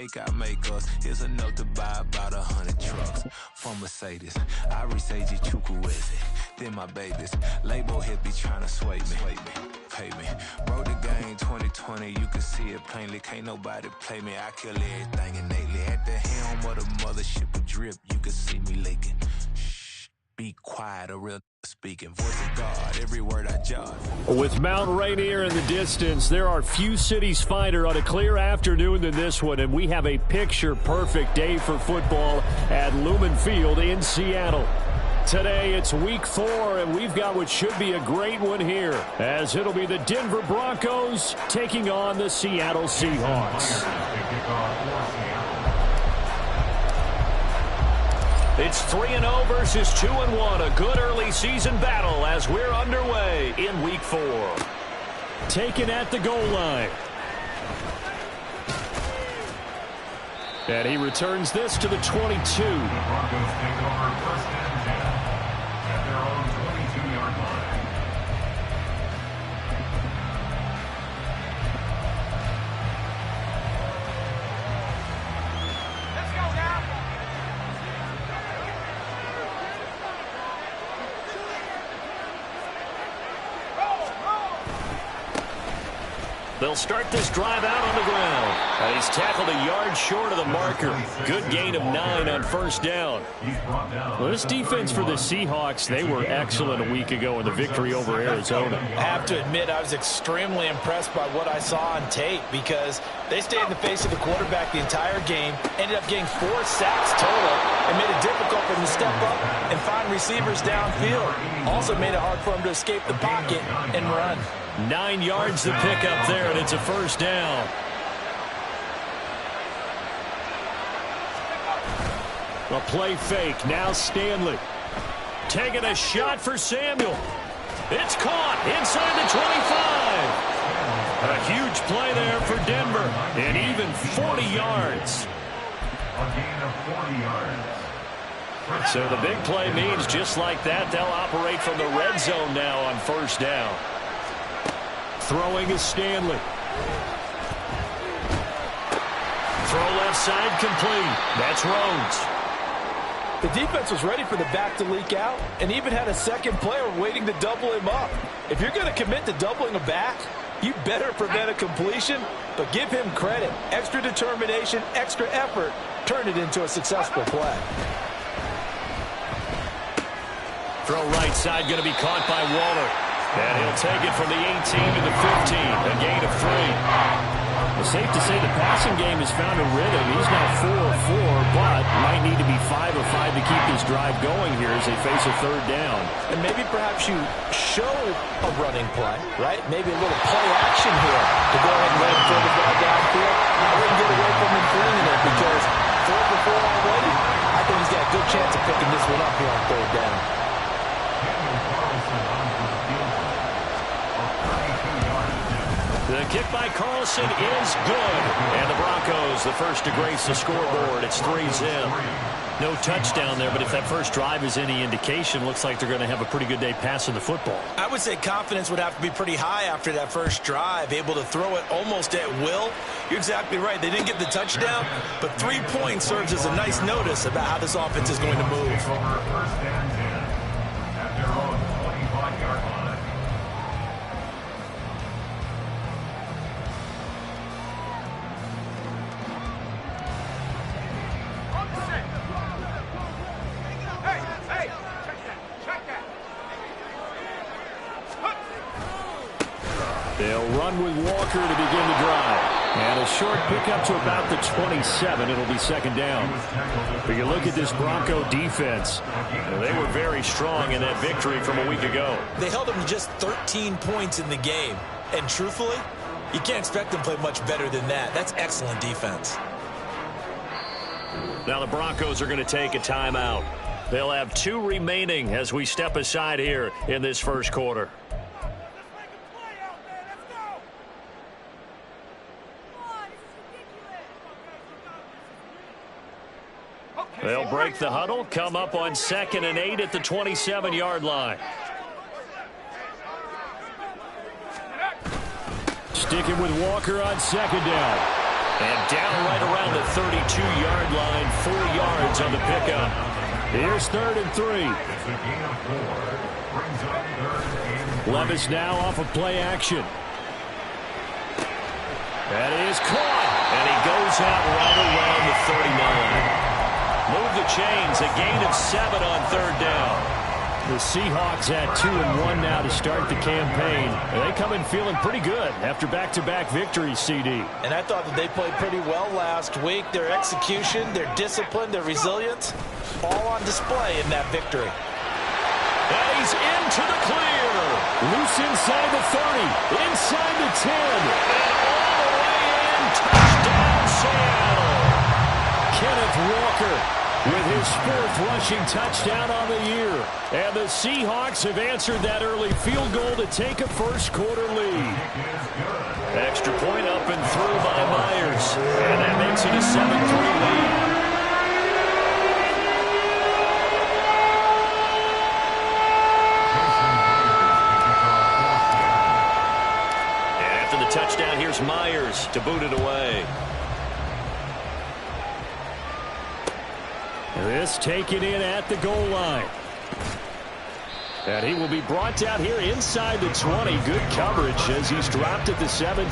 make, I make us. Here's a note to buy about 100 trucks. From Mercedes, I resage Chukwueze. Then my babies, label here be trying to sway me. Pay me. Broke the game 2020, you can see it plainly. Can't nobody play me. I kill everything innately. At the helm of the mothership of drip, you can see me leaking. Shh, be quiet, a real speaking. Voice of God, every word I judge. With Mount Rainier in the distance, there are few cities finer on a clear afternoon than this one, and we have a picture-perfect day for football at Lumen Field in Seattle. Today, it's week 4, and we've got what should be a great one here, as it'll be the Denver Broncos taking on the Seattle Seahawks. It's 3-0 versus 2-1, a good early season battle as we're underway in week 4. Taken at the goal line. And he returns this to the 22. The Broncos take over first and 10 at their own 22-yard line. Let's go now. They'll start this drive out on the ground. And he's tackled a yard short of the marker. Good gain of 9 on first down. Well, this defense for the Seahawks, they were excellent a week ago in the victory over Arizona. I have to admit, I was extremely impressed by what I saw on tape because they stayed in the face of the quarterback the entire game, ended up getting 4 sacks total, and made it difficult for him to step up and find receivers downfield. Also made it hard for him to escape the pocket and run. 9 yards to pick up there, and it's a first down. A play fake. Now Stanley. Taking a shot for Samuel. It's caught inside the 25. A huge play there for Denver. And even 40 yards. A gain of 40 yards. So the big play means just like that, they'll operate from the red zone now on first down. Throwing is Stanley. Throw left side complete. That's Rhodes. The defense was ready for the back to leak out and even had a second player waiting to double him up. If you're going to commit to doubling a back, you better prevent a completion, but give him credit. Extra determination, extra effort, turn it into a successful play. Throw right side going to be caught by Waller. And he'll take it from the 18 to the 15, a gain of 3. It's safe to say the passing game has found a rhythm. He's now 4-4, but might need to be 5-5 to keep this drive going here as they face a third down. And maybe perhaps you show a running play, right? Maybe a little play action here to go ahead and let him throw the ball downfield. I wouldn't get away from him flinging it because 4-for-4 already. I think he's got a good chance of picking this one up here on third down. The kick by Carlson is good. And the Broncos, the first to grace the scoreboard. It's 3-zip. No touchdown there, but if that first drive is any indication, looks like they're going to have a pretty good day passing the football. I would say confidence would have to be pretty high after that first drive, able to throw it almost at will. You're exactly right. They didn't get the touchdown, but 3 points serves as a nice notice about how this offense is going to move. First and 10 at their own 25-yard line. They'll run with Walker to begin the drive. And a short pickup to about the 27. It'll be second down. But you look at this Bronco defense. They were very strong in that victory from a week ago. They held them to just 13 points in the game. And truthfully, you can't expect them to play much better than that. That's excellent defense. Now the Broncos are going to take a timeout. They'll have 2 remaining as we step aside here in this first quarter. They'll break the huddle, come up on 2nd and 8 at the 27-yard line. Sticking with Walker on second down. And down right around the 32-yard line, 4 yards on the pickup. Here's 3rd and 3. It's a gain of 4. Brings up 3rd and Levis now off of play action. That is caught. And he goes out right around the 39. Move the chains. A gain of 7 on 3rd down. The Seahawks at 2-1 now to start the campaign. They come in feeling pretty good after back-to-back victories, CD. And I thought that they played pretty well last week. Their execution, their discipline, their resilience, all on display in that victory. And he's into the clear. Loose inside the 30, inside the 10, and all the way in. Touchdown, Seattle. Kenneth Walker with his 4th rushing touchdown on the year. And the Seahawks have answered that early field goal to take a first-quarter lead. Extra point up and through by Myers. And that makes it a 7-3 lead. And after the touchdown, here's Myers to boot it away. This taken in at the goal line. And he will be brought down here inside the 20. Good coverage as he's dropped at the 17.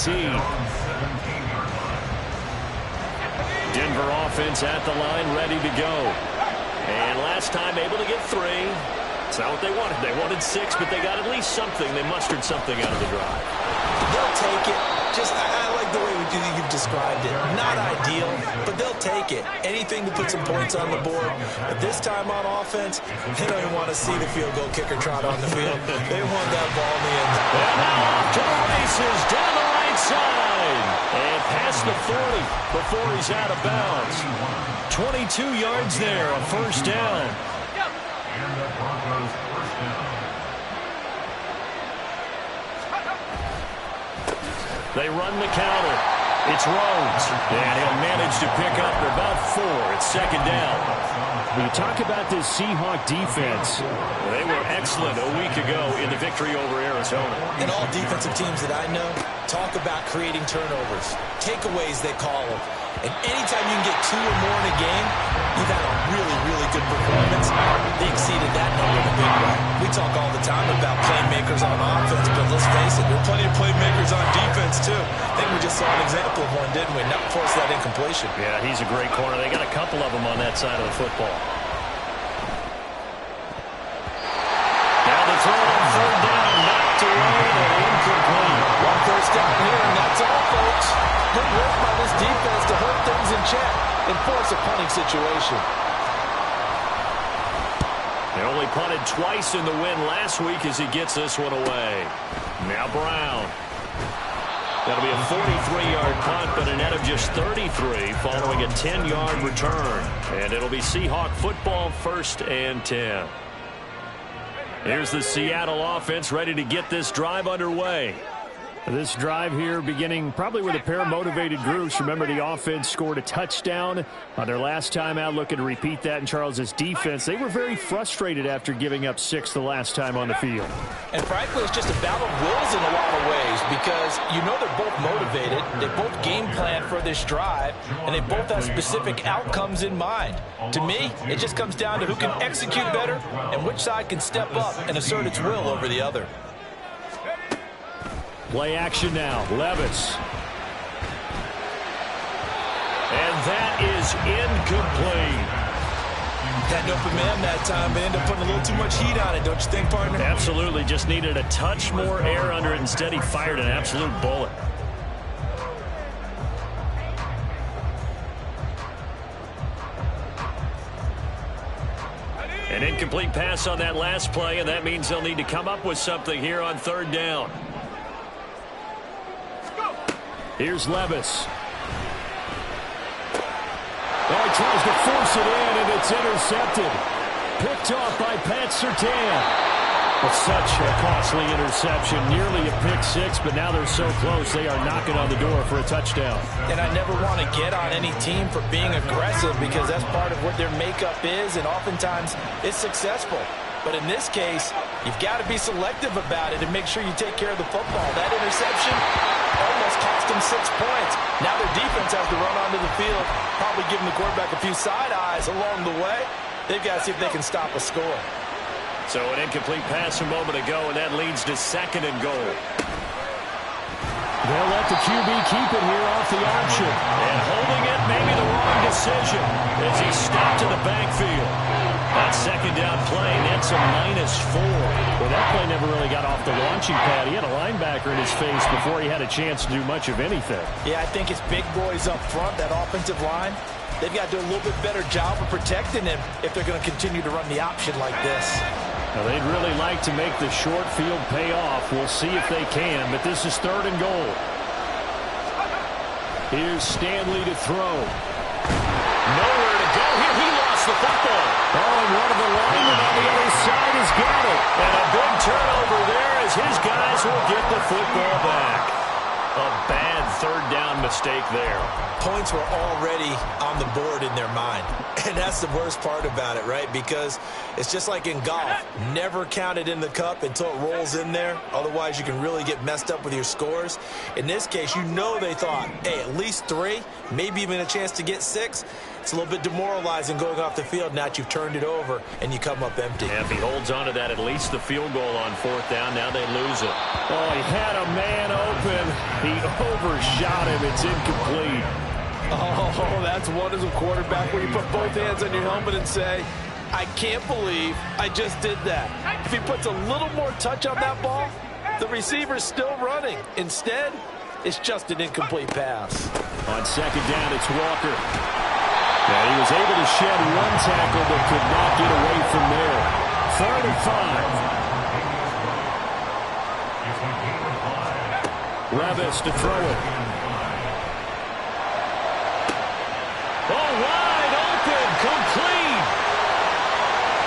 Denver offense at the line, ready to go. And last time able to get 3. It's not what they wanted. They wanted 6, but they got at least something. They mustered something out of the drive. They'll take it. I like the way you've described it. Not ideal, but they'll take it. Anything to put some points on the board. But this time on offense, they don't even want to see the field goal kicker trot on the field. They want that ball in the end zone. And now off to the races down the right side. And past the 40 before he's out of bounds. 22 yards there, a first down. And the Broncos first down. They run the counter. It's Rhodes. And he'll manage to pick up about 4. It's 2nd down. When you talk about this Seahawk defense, they were excellent a week ago in the victory over Arizona. And all defensive teams that I know talk about creating turnovers. Takeaways, they call them. And anytime you can get 2 or more in a game, you've had a really, really good performance. They exceeded that number in a big way. We talk all the time about playmakers on offense, but let's face it, there are plenty of playmakers on defense, too. I think we just saw an example of one, didn't we? Not force that incompletion. Yeah, he's a great corner. They got a couple of them on that side of the football. Now the throw on 3rd down, knocked away and incomplete. One first down here, and that's all, folks. Good work by this defense to hold things in check and force a punting situation. They only punted twice in the win last week as he gets this one away. Now Brown. That'll be a 43-yard punt, but a net of just 33 following a 10-yard return. And it'll be Seahawk football, 1st and 10. Here's the Seattle offense ready to get this drive underway. This drive here beginning probably with a pair of motivated groups. Remember, the offense scored a touchdown on their last time out, looking to repeat that in Charles's defense. They were very frustrated after giving up 6 the last time on the field. And frankly, it's just a battle of wills in a lot of ways because you know they're both motivated, they both game plan for this drive, and they both have specific outcomes in mind. To me, it just comes down to who can execute better and which side can step up and assert its will over the other. Play action now. Levis. And that is incomplete. Had an open man that time, but ended up putting a little too much heat on it, don't you think, partner? Absolutely. Just needed a touch more air under it. Instead, he fired an absolute bullet. An incomplete pass on that last play, and that means they'll need to come up with something here on 3rd down. Here's Levis. Oh, he tries to force it in, and it's intercepted. Picked off by Pat Surtain. But such a costly interception. Nearly a pick-6, but now they're so close, they are knocking on the door for a touchdown. And I never want to get on any team for being aggressive because that's part of what their makeup is, and oftentimes it's successful. But in this case, you've got to be selective about it and make sure you take care of the football. That interception, almost cost them 6 points. Now their defense has to run onto the field, probably giving the quarterback a few side eyes along the way. They've got to see if they can stop a score. So an incomplete pass a moment ago, and that leads to 2nd and goal. They'll let the QB keep it here off the option. And holding it, maybe the wrong decision as he stopped to the backfield. That 2nd down play, that's a -4. Well, that play never really got off the launching pad. He had a linebacker in his face before he had a chance to do much of anything. Yeah, I think it's big boys up front, that offensive line. They've got to do a little bit better job of protecting him if they're going to continue to run the option like this. Now, they'd really like to make the short field pay off. We'll see if they can, but this is 3rd and goal. Here's Stanley to throw. Nowhere to go here. He lost the football. Oh, and one of the linemen on the other side has got it. And a big turnover there as his guys will get the football back. A bad 3rd down mistake there. Points were already on the board in their mind. And that's the worst part about it, right? Because it's just like in golf. Never count it in the cup until it rolls in there. Otherwise, you can really get messed up with your scores. In this case, you know they thought, hey, at least 3, maybe even a chance to get 6. It's a little bit demoralizing going off the field now that you've turned it over and you come up empty. Yeah, if he holds on to that, at least the field goal on 4th down. Now they lose it. Oh, he had a man open. He overshot him. It's incomplete. Oh, that's one as a quarterback where you put both hands on your helmet and say, I can't believe I just did that. If he puts a little more touch on that ball, the receiver's still running. Instead, it's just an incomplete pass. On 2nd down, it's Walker. Yeah, he was able to shed one tackle but could not get away from there. 3rd and 5. Levis to throw it. Oh, wide open, complete.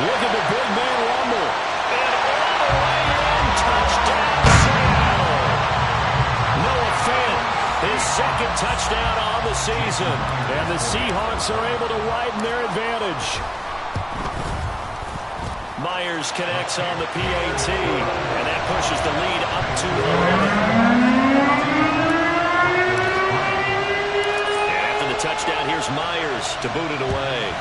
Look at the big man rumble. And all the way in, touchdown, Seattle. Noah Fant, his 2nd touchdown on the season. And the Seahawks are able to widen their advantage. Myers connects on the PAT, and that pushes the lead up to 11. And after the touchdown, here's Myers to boot it away.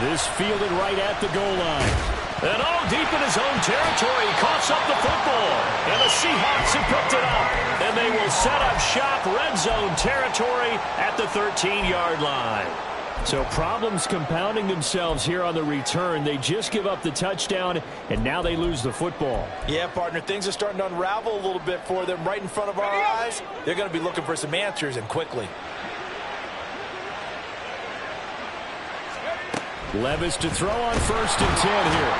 This fielded right at the goal line. And all deep in his own territory, he coughs up the football. And the Seahawks have picked it up. And they will set up shop, red zone territory at the 13-yard line. So problems compounding themselves here on the return. They just give up the touchdown, and now they lose the football. Yeah, partner, things are starting to unravel a little bit for them right in front of our eyes. They're going to be looking for some answers, and quickly. Levis to throw on 1st and 10 here.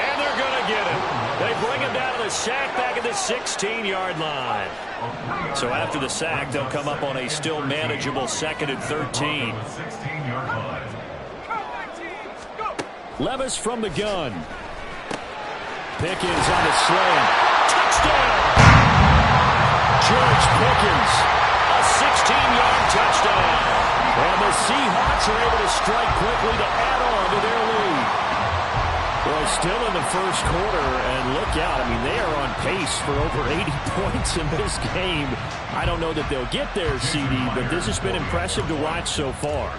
And they're going to get him. They bring him down to the sack back at the 16-yard line. So after the sack, they'll come up on a still manageable 2nd and 13. Levis from the gun. Pickens on the slam. Touchdown! George Pickens, a 16-yard touchdown. And the Seahawks are able to strike quickly to add on to their lead. Well, still in the 1st quarter, and look out. I mean, they are on pace for over 80 points in this game. I don't know that they'll get there, CD, but this has been impressive to watch so far.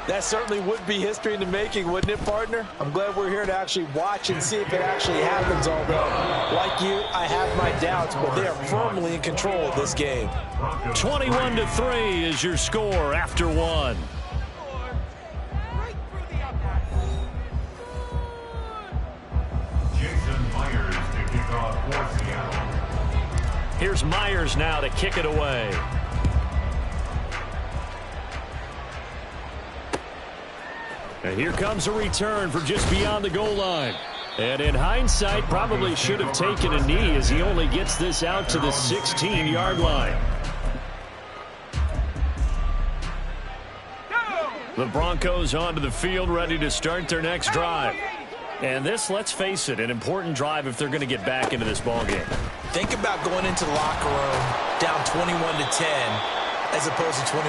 That certainly would be history in the making, wouldn't it, partner? I'm glad we're here to actually watch and see if it actually happens, although, like you, I have my doubts, but they are firmly in control of this game. 21-3 is your score after 1. Here's Myers now to kick it away. And here comes a return for just beyond the goal line. And in hindsight, probably should have taken a knee as he only gets this out to the 16-yard line. The Broncos onto the field, ready to start their next drive. And this, let's face it, an important drive if they're going to get back into this ballgame. Think about going into the locker room down 21-10 as opposed to 21-3.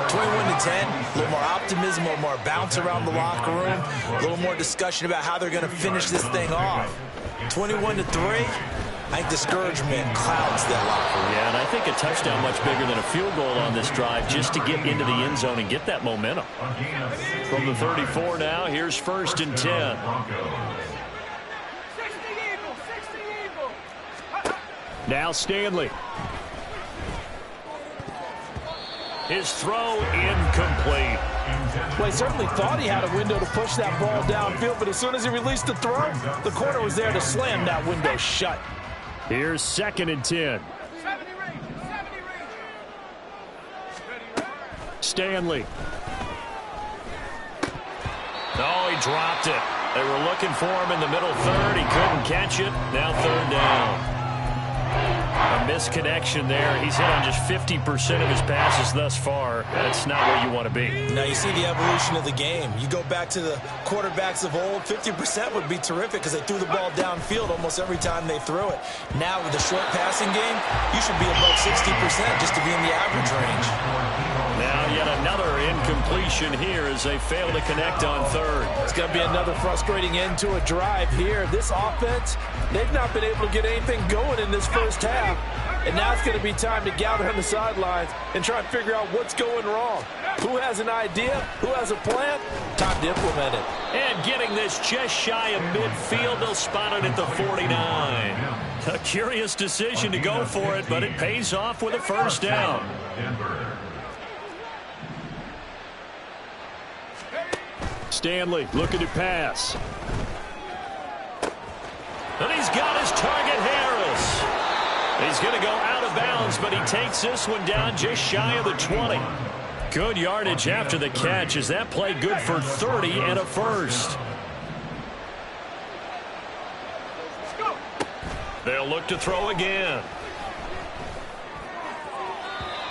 21-10, a little more optimism, a little more bounce around the locker room, a little more discussion about how they're going to finish this thing off. 21-3, I think discouragement clouds that locker room. Yeah, and I think a touchdown much bigger than a field goal on this drive just to get into the end zone and get that momentum. From the 34 now, here's 1st and 10. Now Stanley. His throw incomplete. Well, he certainly thought he had a window to push that ball downfield, but as soon as he released the throw, the corner was there to slam that window shut. Here's 2nd and 10. Stanley. Oh, he dropped it. They were looking for him in the middle third. He couldn't catch it. Now 3rd down. A misconnection there. He's hit on just 50% of his passes thus far. That's not where you want to be. Now you see the evolution of the game. You go back to the quarterbacks of old, 50% would be terrific because they threw the ball downfield almost every time they threw it. Now with the short passing game, you should be above 60% just to be in the average range. Now yet another incompletion here as they fail to connect on 3rd. It's going to be another frustrating end to a drive here. This offense, they've not been able to get anything going in this first half. And now it's going to be time to gather on the sidelines and try and figure out what's going wrong. Who has an idea? Who has a plan? Time to implement it. And getting this just shy of midfield, they'll spot it at the 49. A curious decision to go for it, but it pays off with a 1st down. Stanley looking to pass. And he's got his target, Harris. He's going to go out of bounds, but he takes this one down just shy of the 20. Good yardage after the catch as that play good for 30 and a 1st. They'll look to throw again.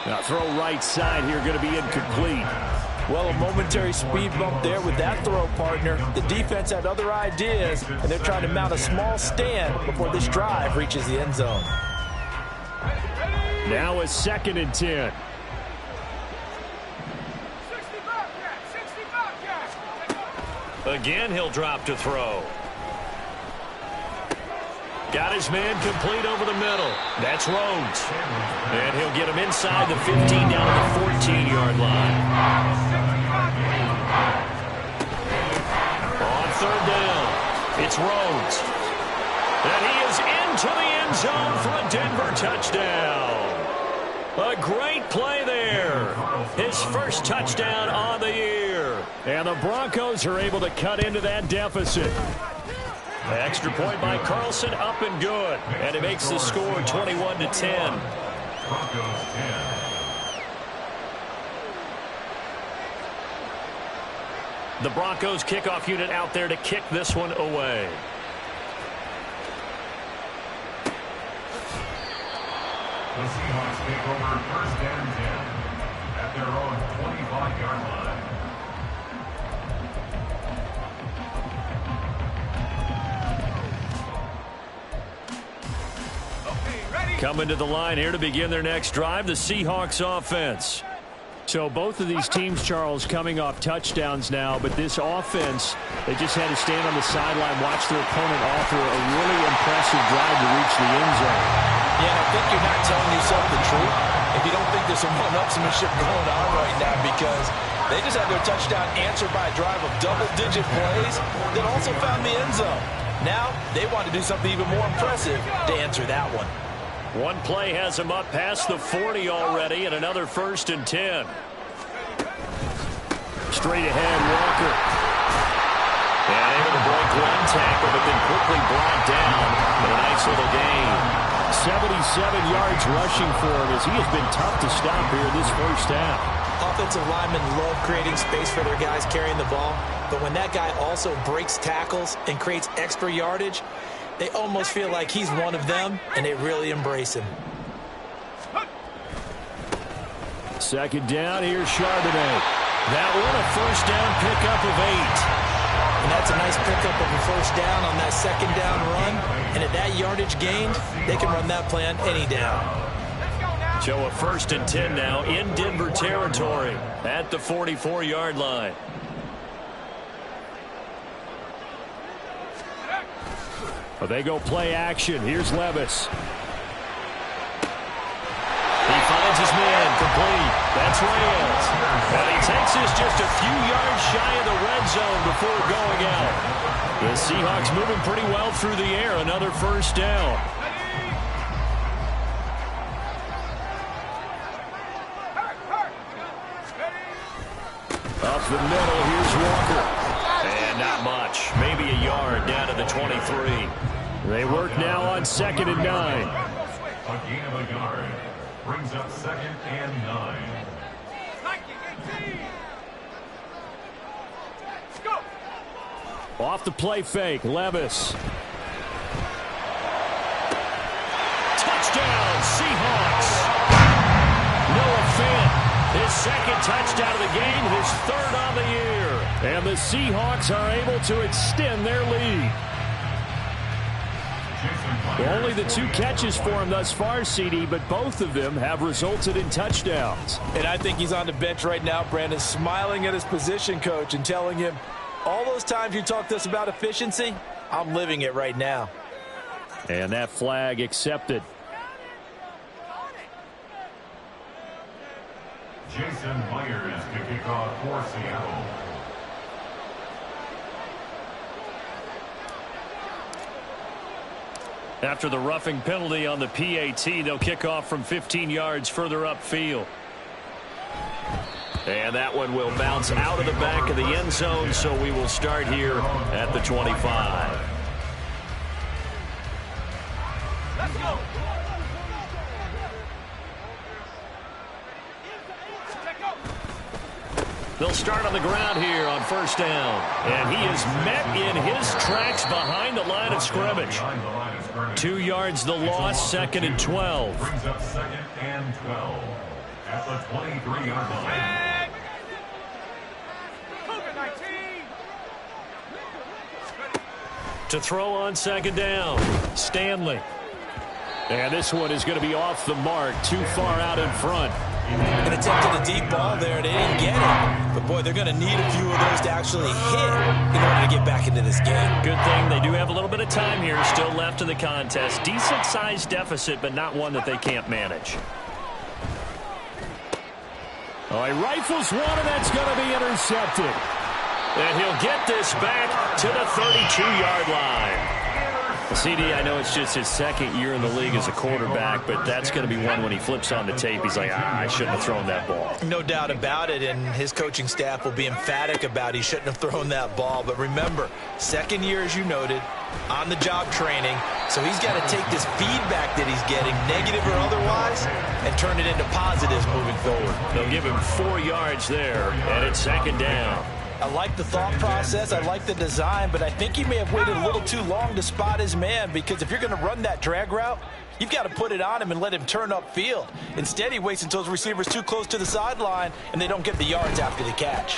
Now throw right side here, going to be incomplete. Well, a momentary speed bump there with that throw, partner. The defense had other ideas, and they're trying to mount a small stand before this drive reaches the end zone. Now a 2nd and 10. Again, he'll drop to throw. Got his man complete over the middle. That's Rhodes. And he'll get him inside the 15 down to the 14-yard line. On 3rd down, it's Rhodes. And he is into the end zone for a Denver touchdown. A great play there. His 1st touchdown on the year. And the Broncos are able to cut into that deficit. Extra point by Carlson, up and good. And it makes the score 21-10. Broncos 10. The Broncos kickoff unit out there to kick this one away. The Seahawks take over 1st and 10 at their own 25-yard line. Coming to the line here to begin their next drive, the Seahawks offense. So both of these teams, Charles, coming off touchdowns now, but this offense, they just had to stand on the sideline, watch their opponent offer a really impressive drive to reach the end zone. Yeah, I think you're not telling yourself the truth if you don't think there's some one-upsmanship going on right now, because they just had their touchdown answered by a drive of double-digit plays that also found the end zone. Now they want to do something even more impressive to answer that one. One play has him up past the 40 already, and another 1st and 10. Straight ahead, Walker. And able to break one tackle, but then quickly brought down with a nice little gain. 77 yards rushing for him as he has been tough to stop here this first half. Offensive linemen love creating space for their guys carrying the ball, but when that guy also breaks tackles and creates extra yardage, they almost feel like he's one of them, and they really embrace him. 2nd down, here's Charbonnet. That one a 1st down pickup of 8. And that's a nice pickup of a 1st down on that 2nd down run. And at that yardage gained, they can run that play on any down. So a 1st and 10 now in Denver territory at the 44-yard line. Well, they go play action. Here's Levis. He finds his man, complete. That's Reyes. And he takes this just a few yards shy of the red zone before going out. The Seahawks moving pretty well through the air. Another first down. Up the middle, here's Walker. And not much. Maybe a yard down to the 23. They work now on 2nd and 9. A gain of a yard. Brings up 2nd and 9. Off the play fake, Levis. Touchdown, Seahawks. Noah Fant, his 2nd touchdown of the game, his 3rd on the year. And the Seahawks are able to extend their lead. Only the 2 catches for him thus far, CD, but both of them have resulted in touchdowns. And I think he's on the bench right now, Brandon, smiling at his position coach and telling him, all those times you talked to us about efficiency, I'm living it right now. And that flag accepted. Jason Myers to kick off for Seattle. After the roughing penalty on the PAT, they'll kick off from 15 yards further upfield. And that one will bounce out of the back of the end zone, so we will start here at the 25. Let's go. They'll start on the ground here on 1st down. And he is met in his tracks behind the line of scrimmage. 2 yards the loss, 2nd and 12. Brings up 2nd and 12 at the 23-yard line. To throw on 2nd down, Stanley. And this one is going to be off the mark, too far out in front. An attempt at a deep ball there. They didn't get it. But, boy, they're going to need a few of those to actually hit in order to get back into this game. Good thing they do have a little bit of time here still left in the contest. Decent-sized deficit, but not one that they can't manage. Oh, he rifles one, and that's going to be intercepted. And he'll get this back to the 32-yard line. CD, I know it's just his 2nd year in the league as a quarterback, but that's going to be one when he flips on the tape. He's like, I shouldn't have thrown that ball. No doubt about it, and his coaching staff will be emphatic about he shouldn't have thrown that ball. But remember, 2nd year, as you noted, on-the-job training, so he's got to take this feedback that he's getting, negative or otherwise, and turn it into positives moving forward. They'll give him 4 yards there, and it's 2nd down. I like the thought process. I like the design, but I think he may have waited a little too long to spot his man, because if you're going to run that drag route, you've got to put it on him and let him turn upfield. Instead, he waits until his receiver's too close to the sideline, and they don't get the yards after the catch.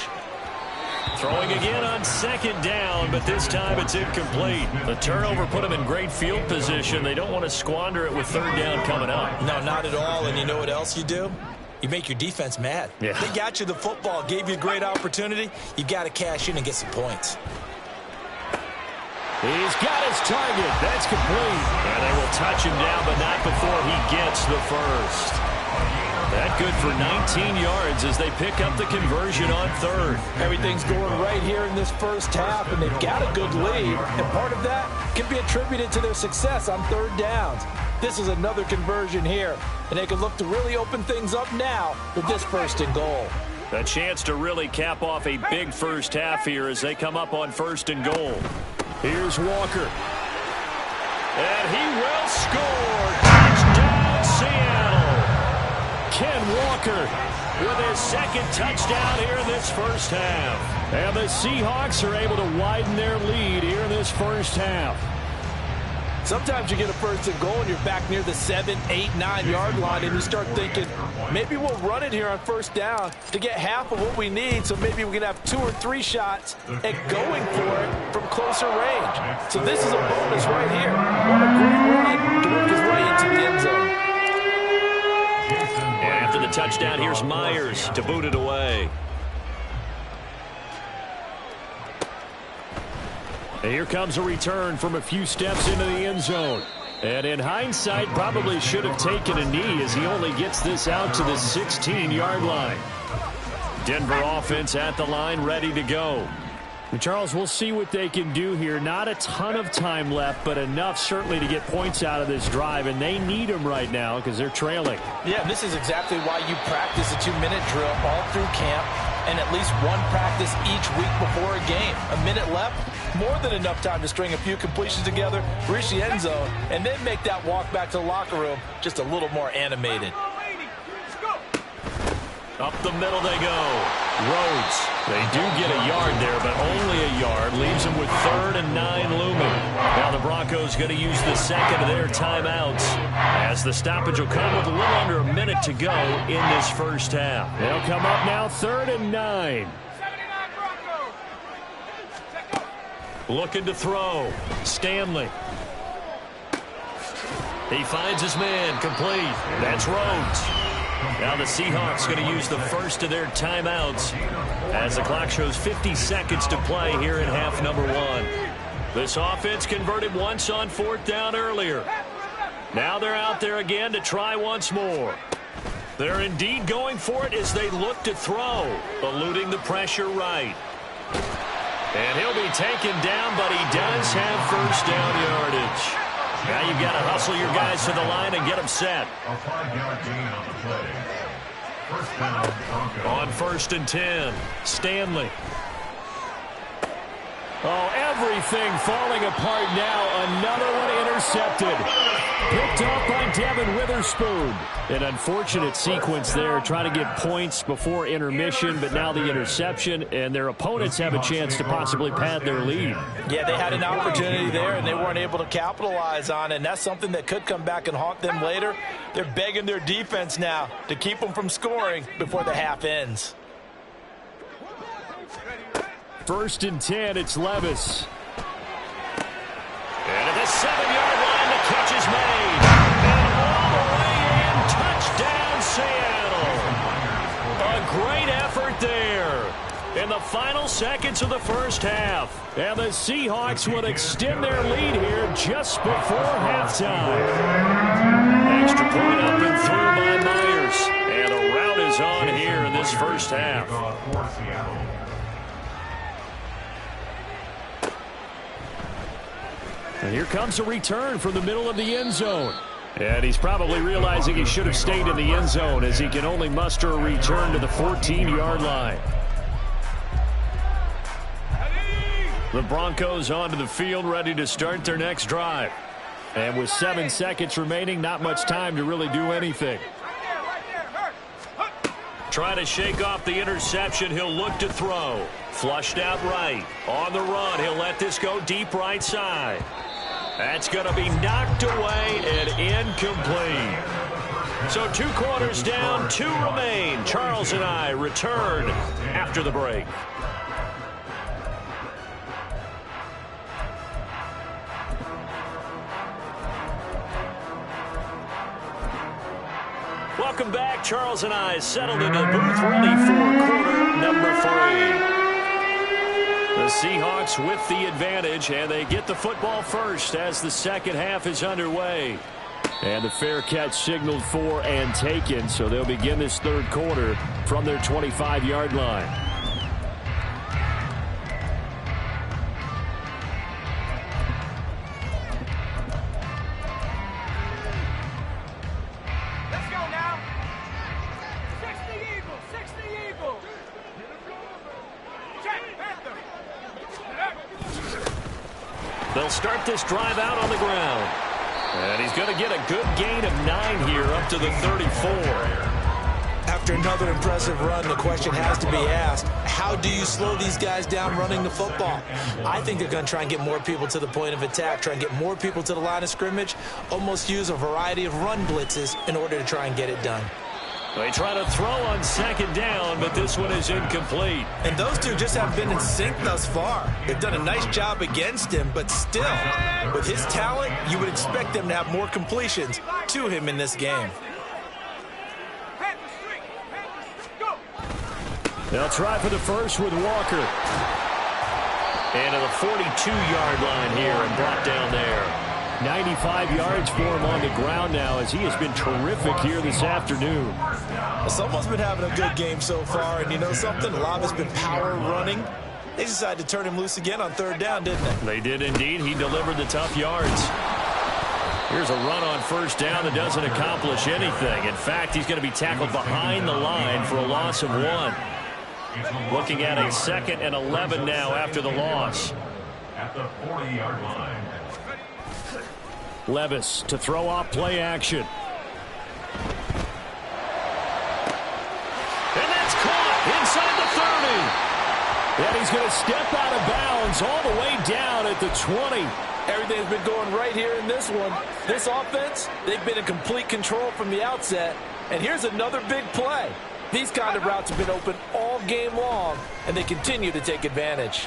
Throwing again on 2nd down, but this time it's incomplete. The turnover put him in great field position. They don't want to squander it with 3rd down coming up. No, not at all, and you know what else you do? You make your defense mad. Yeah. They got you the football, gave you a great opportunity. You got to cash in and get some points. He's got his target. That's complete. And they will touch him down, but not before he gets the first. That good for 19 yards as they pick up the conversion on 3rd. Everything's going right here in this first half, and they've got a good lead. And part of that can be attributed to their success on 3rd downs. This is another conversion here, and they can look to really open things up now with this 1st and goal. A chance to really cap off a big first half here as they come up on 1st and goal. Here's Walker. And he will score. Touchdown, Seattle. Ken Walker with his 2nd touchdown here in this first half. And the Seahawks are able to widen their lead here in this first half. Sometimes you get a 1st and goal and you're back near the 7, 8, 9-yard line, and you start thinking, maybe we'll run it here on 1st down to get half of what we need, so maybe we can have 2 or 3 shots at going for it from closer range. So this is a bonus right here. What a great run to work his way into the end zone. And after the touchdown, here's Myers to boot it away. And here comes a return from a few steps into the end zone. And in hindsight, probably should have taken a knee as he only gets this out to the 16-yard line. Denver offense at the line, ready to go. Charles, we'll see what they can do here. Not a ton of time left, but enough certainly to get points out of this drive, and they need them right now because they're trailing. Yeah, this is exactly why you practice a 2-minute drill all through camp and at least one practice each week before a game. A minute left, more than enough time to string a few completions together, reach the end zone, and then make that walk back to the locker room just a little more animated. Up the middle they go. Rhodes. They do get a yard there, but only a yard. Leaves them with 3rd and 9 looming. Now the Broncos going to use the second of their timeouts as the stoppage will come with a little under a minute to go in this first half. They'll come up now 3rd and 9. Looking to throw. Stanley. He finds his man. Complete. That's Rhodes. Now the Seahawks going to use the first of their timeouts as the clock shows 50 seconds to play here in half number 1. This offense converted once on 4th down earlier. Now they're out there again to try once more. They're indeed going for it as they look to throw, eluding the pressure right. And he'll be taken down, but he does have first down yardage. Now you've got to hustle your guys to the line and get them set. A 5-yard gain on the play. First down, Broncos. On 1st and 10, Stanley. Oh, everything falling apart now. Another one intercepted. Picked off by Devin Witherspoon. An unfortunate sequence there, trying to get points before intermission, but now the interception, and their opponents have a chance to possibly pad their lead. Yeah, they had an opportunity there, and they weren't able to capitalize on it, and that's something that could come back and haunt them later. They're begging their defense now to keep them from scoring before the half ends. 1st and 10, it's Levis. And at the 7-yard line, the catch is made. And all the way in, touchdown Seattle. A great effort there in the final seconds of the first half. And the Seahawks will extend their lead here just before halftime. Extra point up and through by Myers. And a rout is on here in this first half. And here comes a return from the middle of the end zone. And he's probably realizing he should have stayed in the end zone as he can only muster a return to the 14-yard line. The Broncos onto the field, ready to start their next drive. And with 7 seconds remaining, not much time to really do anything. Trying to shake off the interception, he'll look to throw. Flushed out right. On the run, he'll let this go deep right side. That's going to be knocked away and incomplete. So 2 quarters down, 2 remain. Charles and I return after the break. Welcome back. Charles and I settled into the booth, ready for quarter number 3. The Seahawks with the advantage, and they get the football first as the second half is underway. And the fair catch signaled for and taken, so they'll begin this third quarter from their 25-yard line. They'll start this drive out on the ground. And he's going to get a good gain of 9 here up to the 34. After another impressive run, the question has to be asked, how do you slow these guys down running the football? I think they're going to try and get more people to the point of attack, try and get more people to the line of scrimmage, almost use a variety of run blitzes in order to try and get it done. They try to throw on second down, but this one is incomplete. And those two just haven't been in sync thus far. They've done a nice job against him, but still, with his talent, you would expect them to have more completions to him in this game. They'll try for the first with Walker. And to the 42-yard line here and brought down there. 95 yards for him on the ground now as he has been terrific here this afternoon. Someone's been having a good game so far, and you know something? A lot of it's been power running. They decided to turn him loose again on third down, didn't they? They did indeed. He delivered the tough yards. Here's a run on first down that doesn't accomplish anything. In fact, he's going to be tackled behind the line for a loss of 1. Looking at a 2nd and 11 now after the loss. At the 40-yard line. Levis to throw off play action. And that's caught inside the 30. And he's going to step out of bounds all the way down at the 20. Everything's been going right here in this one. This offense, they've been in complete control from the outset. And here's another big play. These kind of routes have been open all game long, and they continue to take advantage.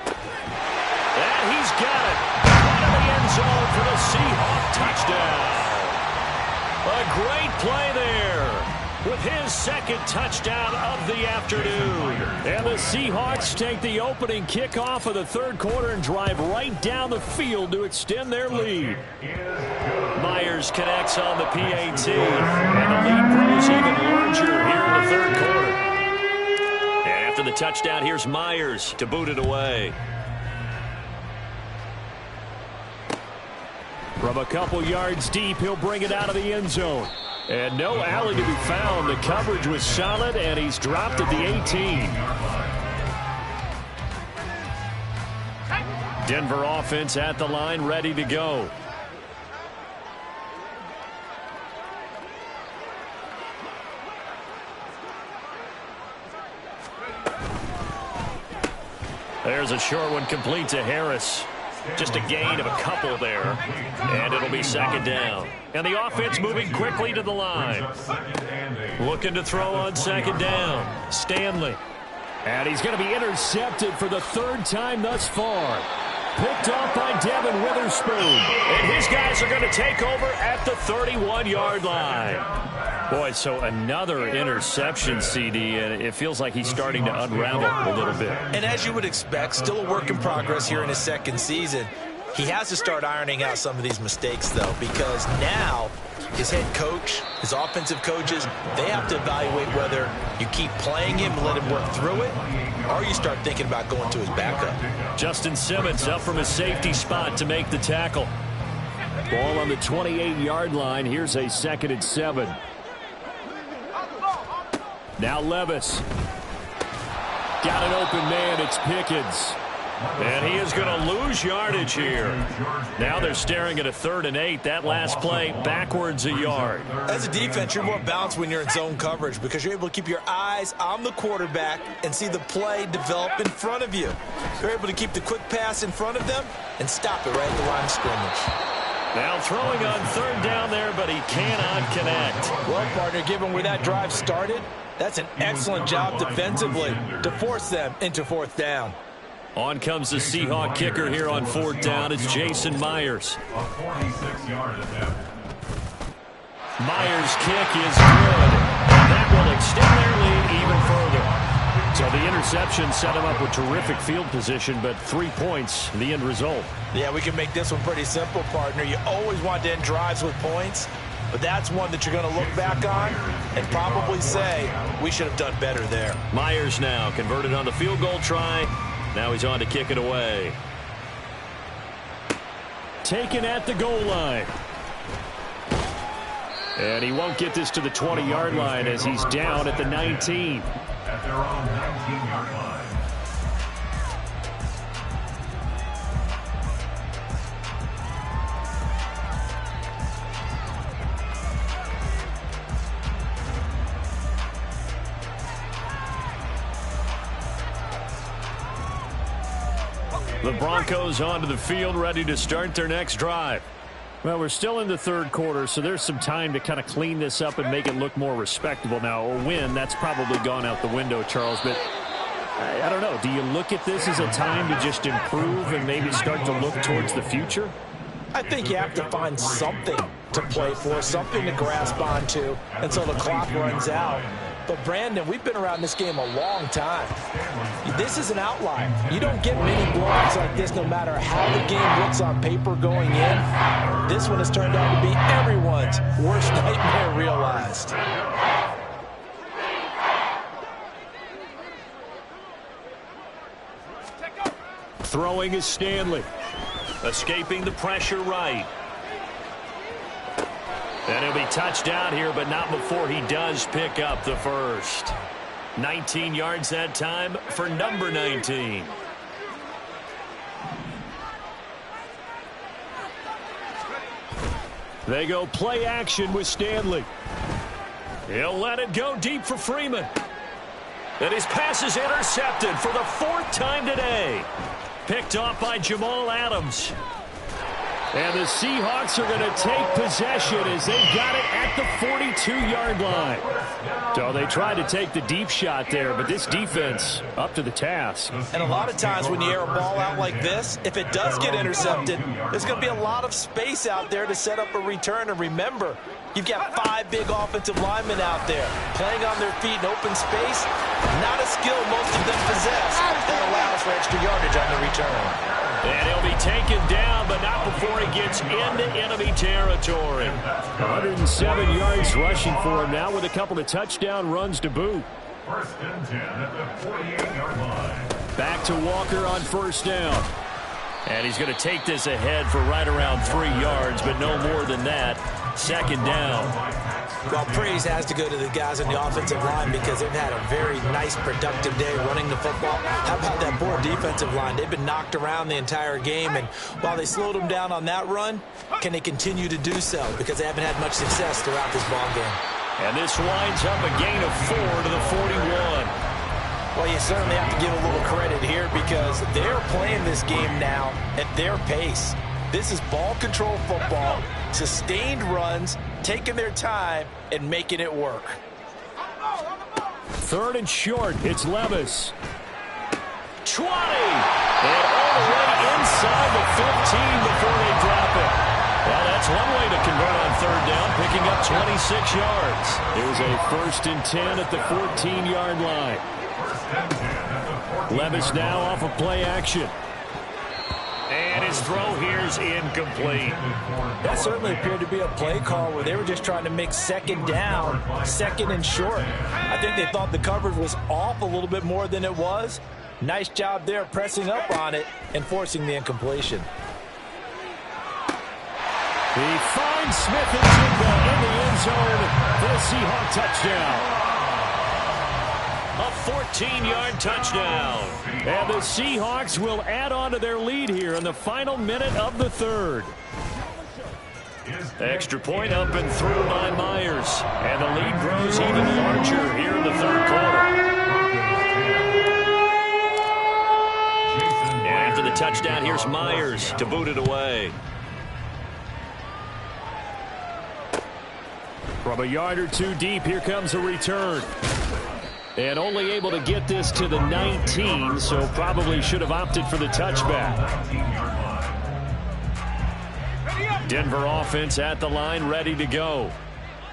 And he's got it. Out of the end zone for the Seahawk touchdown. A great play there with his 2nd touchdown of the afternoon. And the Seahawks take the opening kickoff of the 3rd quarter and drive right down the field to extend their lead. Myers connects on the PAT, and the lead grows even larger here in the 3rd quarter. And after the touchdown, here's Myers to boot it away. From a couple yards deep, he'll bring it out of the end zone. And no alley to be found. The coverage was solid, and he's dropped at the 18. Denver offense at the line, ready to go. There's a short one complete to Harris. Just a gain of a couple there. And it'll be 2nd down. And the offense moving quickly to the line. Looking to throw on 2nd down. Stanley. And he's going to be intercepted for the 3rd time thus far. Picked off by Devin Witherspoon. And his guys are going to take over at the 31-yard line. Boy, so another interception, CD, and it feels like he's starting to unravel a little bit. And as you would expect, still a work in progress here in his 2nd season. He has to start ironing out some of these mistakes, though, because now his head coach, his offensive coaches, they have to evaluate whether you keep playing him and let him work through it, or you start thinking about going to his backup. Justin Simmons up from his safety spot to make the tackle. Ball on the 28-yard line. Here's a 2nd and 7. Now Levis. Got an open man. It's Pickens. And he is going to lose yardage here. Now they're staring at a 3rd and 8. That last play backwards a yard. As a defense, you're more balanced when you're in zone coverage because you're able to keep your eyes on the quarterback and see the play develop in front of you. You're able to keep the quick pass in front of them and stop it right at the line of scrimmage. Now throwing on 3rd down there, but he cannot connect. Well, partner, given where that drive started, that's an excellent job defensively to force them into 4th down. On comes the Seahawk kicker here on 4th down. It's Jason Myers. A 46-yard attempt. Myers' kick is good. That will extend their lead even further. So the interception set him up with terrific field position, but 3 points, the end result. Yeah, we can make this one pretty simple, partner. You always want to end drives with points, but that's one that you're going to look back on and probably say, we should have done better there. Myers now converted on the field goal try. Now he's on to kick it away. Taken at the goal line. And he won't get this to the 20-yard line as he's down at the 19. At their own 19-yard line. The Broncos onto the field, ready to start their next drive. Well, we're still in the 3rd quarter, so there's some time to kind of clean this up and make it look more respectable. Now, a win, that's probably gone out the window, Charles, but I don't know. Do you look at this as a time to just improve and maybe start to look towards the future? I think you have to find something to play for, something to grasp onto until the clock runs out. But, Brandon, we've been around this game a long time. This is an outlier. You don't get many blowouts like this no matter how the game looks on paper going in. This one has turned out to be everyone's worst nightmare realized. Throwing is Stanley. Escaping the pressure right. And he'll be touched down here, but not before he does pick up the first. 19 yards that time for number 19. They go play action with Stanley. He'll let it go deep for Freeman. And his pass is intercepted for the fourth time today. Picked off by Jamal Adams. And the Seahawks are going to take possession as they've got it at the 42-yard line. So they tried to take the deep shot there, but this defense up to the task. And a lot of times when you air a ball out like this, if it does get intercepted, there's going to be a lot of space out there to set up a return. And remember, you've got 5 big offensive linemen out there playing on their feet in open space. Not a skill most of them possess that allows for extra yardage on the return. And he'll be taken down, but not before he gets into enemy territory. 107 yards rushing for him now with a couple of touchdown runs to boot. First and 10 at the 48-yard line. Back to Walker on first down. And he's going to take this ahead for right around 3 yards, but no more than that. Second down. Well, praise has to go to the guys on the offensive line because they've had a very nice, productive day running the football. How about that poor defensive line? They've been knocked around the entire game, and while they slowed them down on that run, can they continue to do so? Because they haven't had much success throughout this ball game. And this winds up a gain of 4 to the 41. Well, you certainly have to give a little credit here because they're playing this game now at their pace. This is ball control football, sustained runs, taking their time, and making it work. Third and short, it's Levis. 20! And all the way inside the 15 before they drop it. Well, that's one way to convert on third down, picking up 26 yards. It was a first and 10 at the 14-yard line. Levis now off of play action. And his throw here is incomplete. That certainly appeared to be a play call where they were just trying to make second down, second and short. I think they thought the coverage was off a little bit more than it was. Nice job there pressing up on it and forcing the incompletion. He finds Smith and Jigba in the end zone for a Seahawk touchdown. A 14-yard touchdown. And the Seahawks will add on to their lead here in the final minute of the third. Extra point up and through by Myers. And the lead grows even larger here in the third quarter. And after the touchdown, here's Myers to boot it away. From a yard or two deep, here comes a return. And only able to get this to the 19, so probably should have opted for the touchback. Denver offense at the line, ready to go.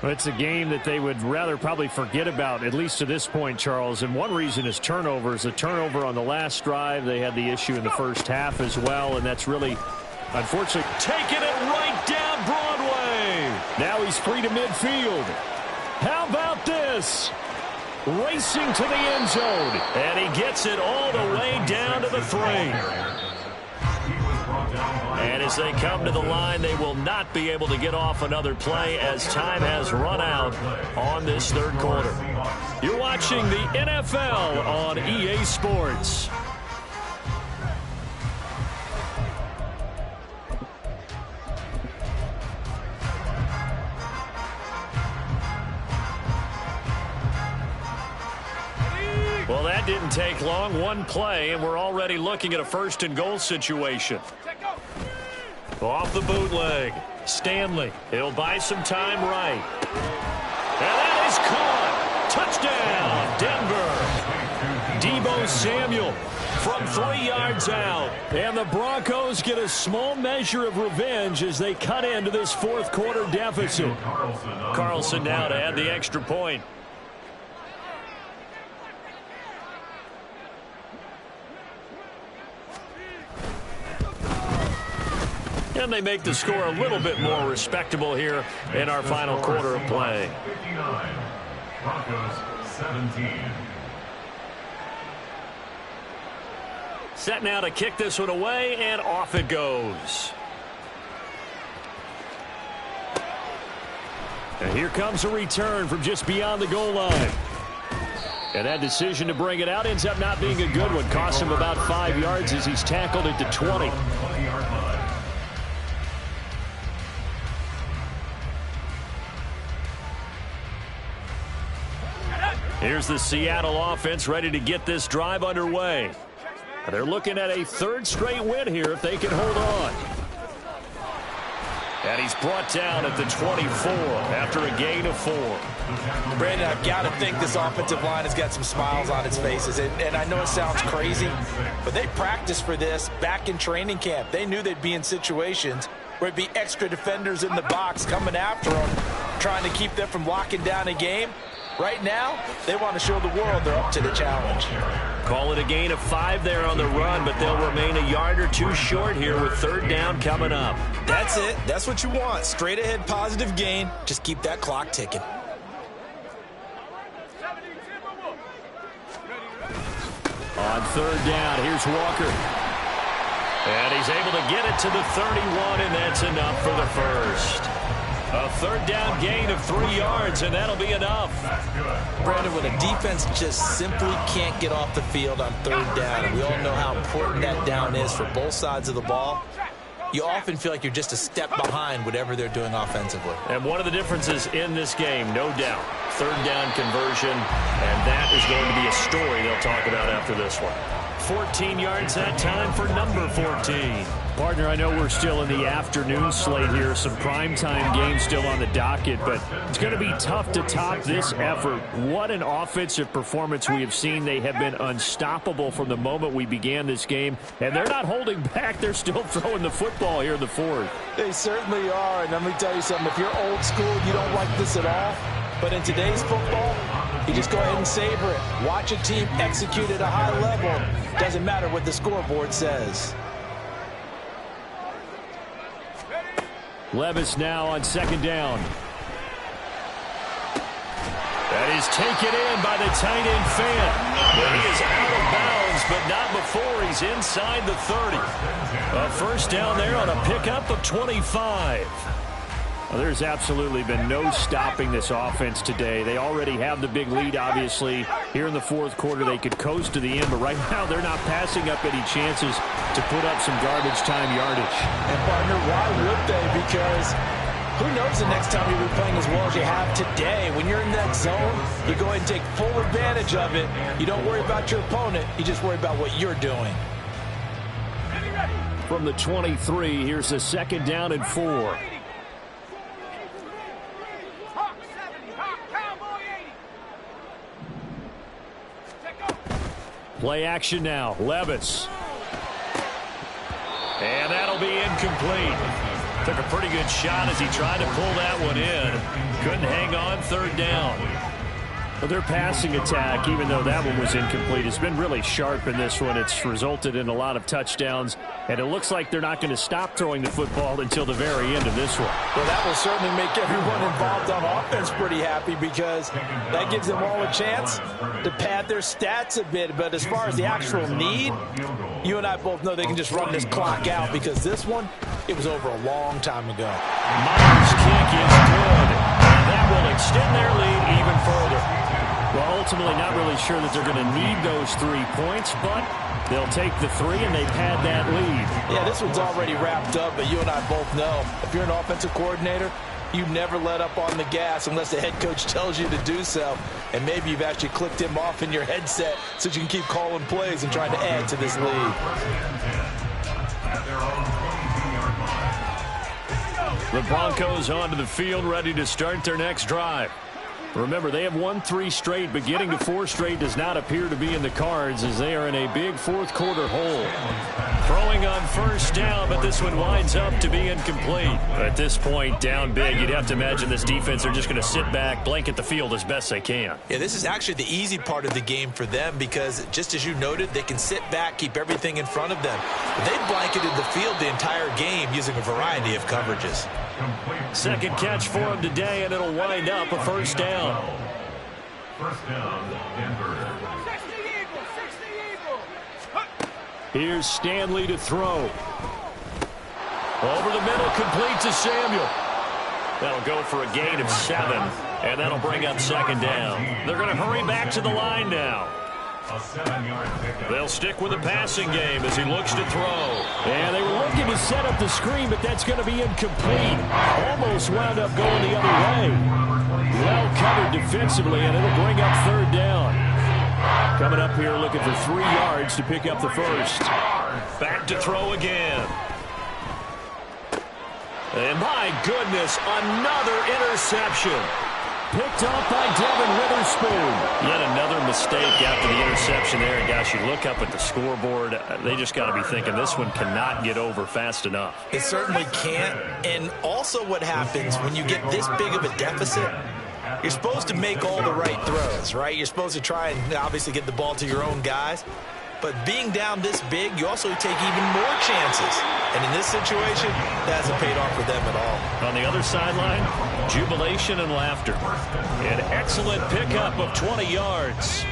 Well, it's a game that they would rather probably forget about, at least to this point, Charles. And one reason is turnovers. A turnover on the last drive. They had the issue in the first half as well, and that's really, unfortunately, taking it right down Broadway. Now he's free to midfield. How about this? Racing to the end zone, and he gets it all the way down to the 3. And as they come to the line, they will not be able to get off another play as time has run out on this third quarter. You're watching the NFL on EA Sports. Well, that didn't take long. One play, and we're already looking at a first and goal situation. Off the bootleg. Stanley. He'll buy some time right. And that is caught. Touchdown, Denver. Deebo Samuel from 3 yards out. And the Broncos get a small measure of revenge as they cut into this fourth quarter deficit. Carlson now to add the extra point. And they make the score a little bit more respectable here in our final quarter of play. 59, Broncos 17. Set now to kick this one away, and off it goes. And here comes a return from just beyond the goal line. And that decision to bring it out ends up not being a good one. Cost him about 5 yards as he's tackled at the 20. Here's the Seattle offense ready to get this drive underway. They're looking at a third straight win here if they can hold on. And he's brought down at the 24 after a gain of 4. Brandon, I've got to think this offensive line has got some smiles on its faces. And I know it sounds crazy, but they practiced for this back in training camp. They knew they'd be in situations where it'd be extra defenders in the box coming after them, trying to keep them from locking down a game. Right now, they want to show the world they're up to the challenge. Call it a gain of 5 there on the run, but they'll remain a yard or two short here with third down coming up. That's it. That's what you want. Straight ahead positive gain. Just keep that clock ticking. On third down, here's Walker. And he's able to get it to the 31, and that's enough for the first. A third down gain of 3 yards, and that'll be enough. Brandon, when a defense just simply can't get off the field on third down, and we all know how important that down is for both sides of the ball, you often feel like you're just a step behind whatever they're doing offensively. And one of the differences in this game, no doubt, third down conversion, and that is going to be a story they'll talk about after this one. 14 yards that time for number 14. Partner, I know we're still in the afternoon slate here. Some primetime games still on the docket, but it's going to be tough to top this effort. What an offensive performance we have seen. They have been unstoppable from the moment we began this game, and they're not holding back. They're still throwing the football here in the fourth. They certainly are, and let me tell you something. If you're old school, you don't like this at all. But in today's football, you just go ahead and savor it. Watch a team execute at a high level. Doesn't matter what the scoreboard says. Levis now on second down. That is taken in by the tight end Fant. Well, he is out of bounds, but not before he's inside the 30. A first down there on a pickup of 25. Well, there's absolutely been no stopping this offense today. They already have the big lead, obviously. Here in the fourth quarter, they could coast to the end, but right now they're not passing up any chances to put up some garbage time yardage. And, partner, why would they? Because who knows the next time you'll be playing as well as you have today. When you're in that zone, you go ahead and take full advantage of it. You don't worry about your opponent. You just worry about what you're doing. From the 23, here's a second down and 4. Play action now. Levis. And that'll be incomplete. Took a pretty good shot as he tried to pull that one in. Couldn't hang on third down. Well, their passing attack, even though that one was incomplete, has been really sharp in this one. It's resulted in a lot of touchdowns, and it looks like they're not going to stop throwing the football until the very end of this one. Well, that will certainly make everyone involved on offense pretty happy because that gives them all a chance to pad their stats a bit. But as far as the actual need, you and I both know they can just run this clock out because this one, it was over a long time ago. Myers' kick is good, and that will extend their lead even further. Well, ultimately not really sure that they're going to need those 3 points, but they'll take the 3 and they pad that lead. Yeah, this one's already wrapped up, but you and I both know if you're an offensive coordinator, you never let up on the gas unless the head coach tells you to do so. And maybe you've actually clicked him off in your headset so you can keep calling plays and trying to add to this lead. The Broncos onto the field ready to start their next drive. Remember, they have won 3 straight, but getting to 4 straight does not appear to be in the cards as they are in a big fourth quarter hole. Throwing on first down, but this one winds up to be incomplete. At this point, down big, you'd have to imagine this defense are just going to sit back, blanket the field as best they can. Yeah, this is actually the easy part of the game for them because, just as you noted, they can sit back, keep everything in front of them. They've blanketed the field the entire game using a variety of coverages. Second catch for him today, and it'll wind up a first down. First down, Denver. Here's Stanley to throw. Over the middle, complete to Samuel. That'll go for a gain of 7, and that'll bring up second down. They're going to hurry back to the line now. A 7-yard pickup. They'll stick with the passing game as he looks to throw. And they were looking to set up the screen, but that's going to be incomplete. Almost wound up going the other way. Well covered defensively, and it'll bring up third down. Coming up here looking for 3 yards to pick up the first. Back to throw again. And my goodness, another interception. Picked off by Devin Witherspoon. Yet another mistake after the interception there. And gosh, you look up at the scoreboard, they just got to be thinking this one cannot get over fast enough. It certainly can't. And also what happens when you get this big of a deficit, you're supposed to make all the right throws, right? You're supposed to try and obviously get the ball to your own guys. But being down this big, you also take even more chances. And in this situation, that hasn't paid off for them at all. On the other sideline, jubilation and laughter. An excellent pickup of 20 yards.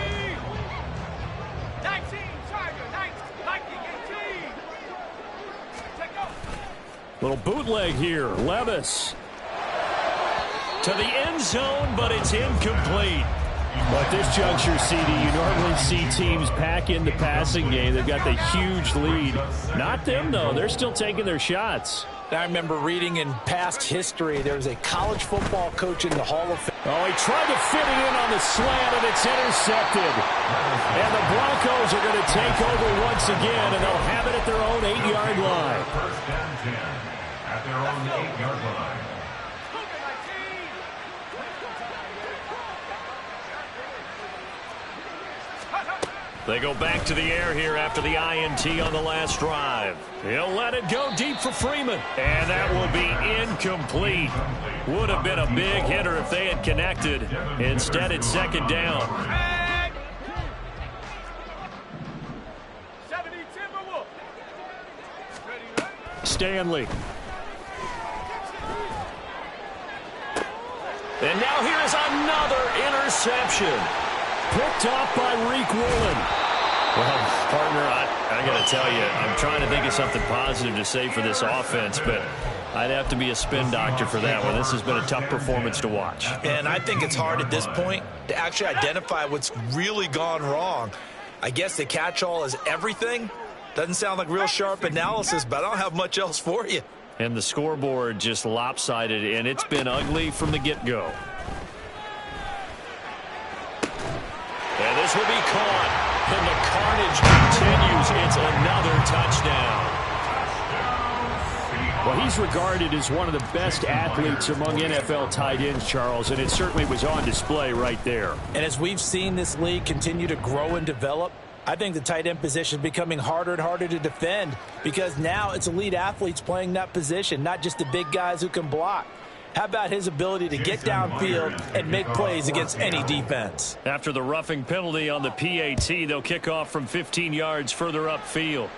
19, Charger, 19, 18. Take go. Little bootleg here. Levis to the end zone, but it's incomplete. But this juncture, CD, you normally see teams pack in the passing game. They've got the huge lead. Not them, though. They're still taking their shots. I remember reading in past history, there was a college football coach in the Hall of Fame. Oh, he tried to fit it in on the slant, and it's intercepted. And the Broncos are going to take over once again, and they'll have it at their own 8-yard line. First down 10 at their own 8-yard line. They go back to the air here after the INT on the last drive. He'll let it go deep for Freeman. And that will be incomplete. Would have been a big hitter if they had connected. Instead, it's second down. Stanley. And now here is another interception. Picked off by Reek Woolen. Well, partner, I got to tell you, I'm trying to think of something positive to say for this offense, but I'd have to be a spin doctor for that one. This has been a tough performance to watch. And I think it's hard at this point to actually identify what's really gone wrong. I guess the catch-all is everything. Doesn't sound like real sharp analysis, but I don't have much else for you. And the scoreboard just lopsided, and it's been ugly from the get-go. And this will be caught. And the carnage continues. It's another touchdown. Well, he's regarded as one of the best athletes among NFL tight ends, Charles, and it certainly was on display right there. And as we've seen this league continue to grow and develop, I think the tight end position is becoming harder and harder to defend because now it's elite athletes playing that position, not just the big guys who can block. How about his ability to get downfield and make plays against any defense? After the roughing penalty on the PAT, they'll kick off from 15 yards further upfield.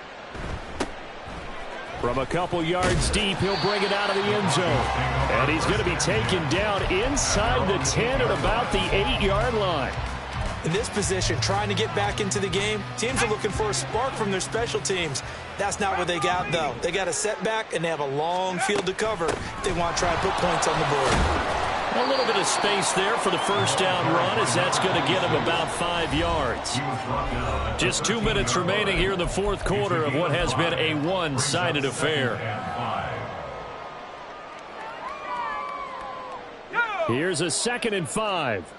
From a couple yards deep, he'll bring it out of the end zone. And he's going to be taken down inside the 10 at about the 8-yard line. In this position, trying to get back into the game, teams are looking for a spark from their special teams. That's not what they got, though. They got a setback, and they have a long field to cover if they want to try and put points on the board. A little bit of space there for the first down run, as that's going to get him about 5 yards. Just 2 minutes remaining here in the fourth quarter of what has been a one-sided affair. Here's a 2nd and 5.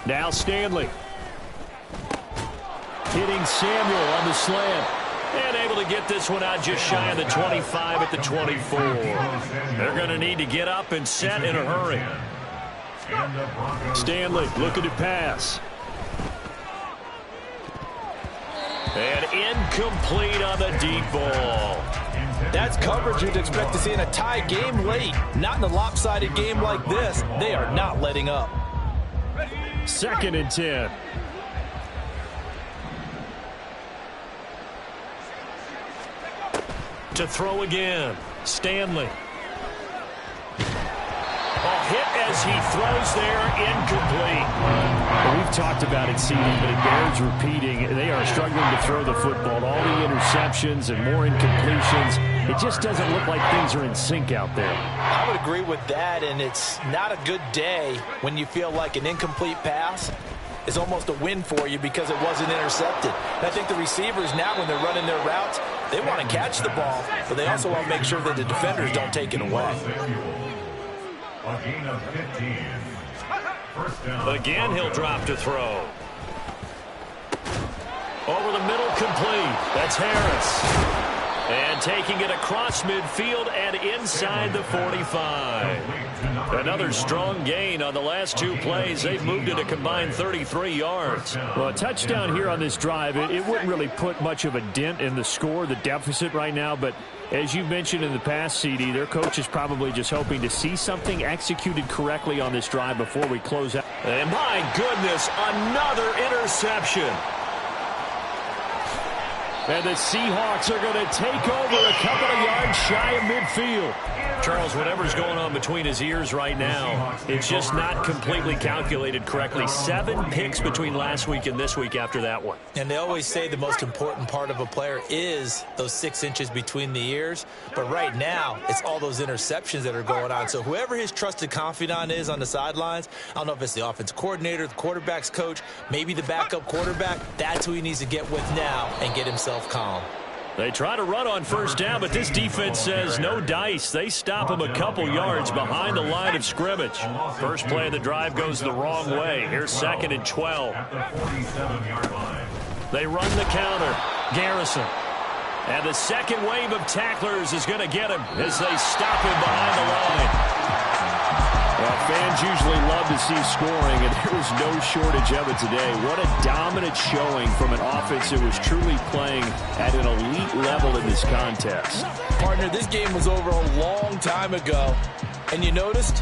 Now Stanley. Hitting Samuel on the slant. And able to get this one out just shy of the 25 at the 24. They're going to need to get up and set in a hurry. Stanley looking to pass. And incomplete on the deep ball. That's coverage you'd expect to see in a tie game late. Not in a lopsided game like this. They are not letting up. 2nd and 10. To throw again. Stanley. A hit as he throws there, incomplete. Well, we've talked about it, CD, but it bears repeating. They are struggling to throw the football. All the interceptions and more incompletions. It just doesn't look like things are in sync out there. I would agree with that, and it's not a good day when you feel like an incomplete pass is almost a win for you because it wasn't intercepted. And I think the receivers now, when they're running their routes, they want to catch the ball, but they also want to make sure that the defenders don't take it away. A gain of 15. First down. Again, he'll drop to throw. Over the middle, complete. That's Harris. And taking it across midfield and inside the 45. Another strong gain on the last 2 plays. They've moved it a combined 33 yards. Well, a touchdown here on this drive, it wouldn't really put much of a dent in the score, the deficit right now, but as you mentioned in the past, CD, their coach is probably just hoping to see something executed correctly on this drive before we close out. And my goodness, another interception. And the Seahawks are going to take over a couple of yards shy of midfield. Charles, whatever's going on between his ears right now, it's just not completely calculated correctly. 7 picks between last week and this week after that one. And they always say the most important part of a player is those 6 inches between the ears. But right now, it's all those interceptions that are going on. So whoever his trusted confidant is on the sidelines, I don't know if it's the offense coordinator, the quarterback's coach, maybe the backup quarterback, that's who he needs to get with now and get himself calm. They try to run on first down, but this defense says no dice. They stop him a couple yards behind the line of scrimmage. First play of the drive goes the wrong way. Here's 2nd and 12. They run the counter. Garrison. And the second wave of tacklers is going to get him as they stop him behind the line. Well, fans usually love to see scoring, and there was no shortage of it today. What a dominant showing from an offense that was truly playing at an elite level in this contest. Partner, this game was over a long time ago, and you noticed